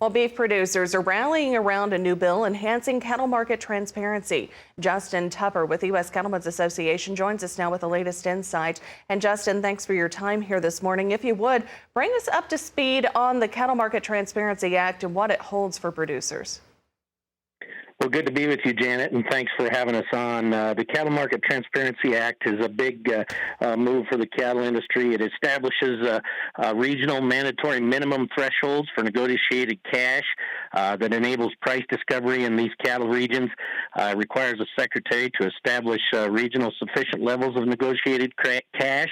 Well, beef producers are rallying around a new bill enhancing cattle market transparency. Justin Tupper with the U.S. Cattlemen's Association joins us now with the latest insight. And Justin, thanks for your time here this morning. If you would, bring us up to speed on the Cattle Market Transparency Act and what it holds for producers. Well, good to be with you, Janet, and thanks for having us on. The Cattle Market Transparency Act is a big move for the cattle industry. It establishes regional mandatory minimum thresholds for negotiated cash that enables price discovery in these cattle regions. Requires a secretary to establish regional sufficient levels of negotiated cash.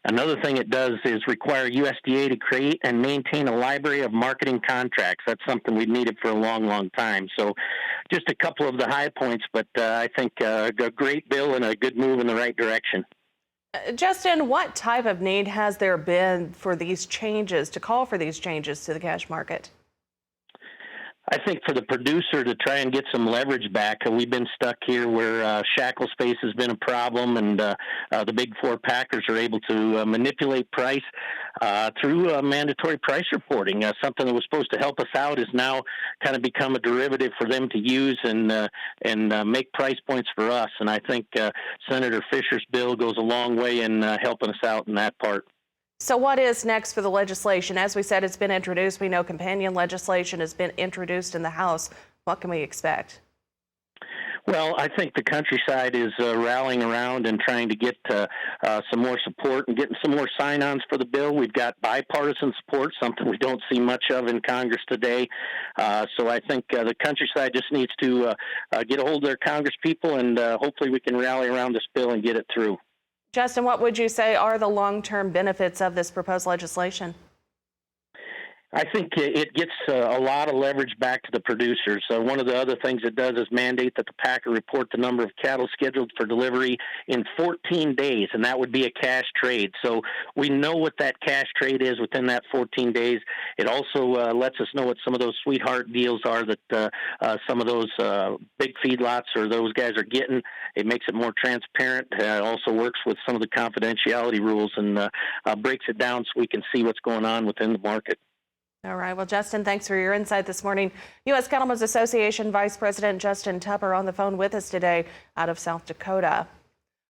Another thing it does is require USDA to create and maintain a library of marketing contracts. That's something we've needed for a long, long time. So just a couple of the high points, but I think a great bill and a good move in the right direction. Justin, what type of need has there been for these changes, to call for these changes to the cash market? I think for the producer to try and get some leverage back, we've been stuck here where shackle space has been a problem, and the big four packers are able to manipulate price through mandatory price reporting. Something that was supposed to help us out has now kind of become a derivative for them to use and make price points for us. And I think Senator Fisher's bill goes a long way in helping us out in that part. So what is next for the legislation? As we said, it's been introduced. We know companion legislation has been introduced in the House. What can we expect? Well, I think the countryside is rallying around and trying to get some more support and getting some more sign-ons for the bill. We've got bipartisan support, something we don't see much of in Congress today. So I think the countryside just needs to get a hold of their Congress people, and hopefully we can rally around this bill and get it through. Justin, what would you say are the long-term benefits of this proposed legislation? I think it gets a lot of leverage back to the producers. One of the other things it does is mandate that the packer report the number of cattle scheduled for delivery in 14 days, and that would be a cash trade. So we know what that cash trade is within that 14 days. It also lets us know what some of those sweetheart deals are that some of those big feedlots or those guys are getting. It makes it more transparent. It also works with some of the confidentiality rules and breaks it down so we can see what's going on within the market. All right. Well, Justin, thanks for your insight this morning. U.S. Cattlemen's Association Vice President Justin Tupper on the phone with us today out of South Dakota.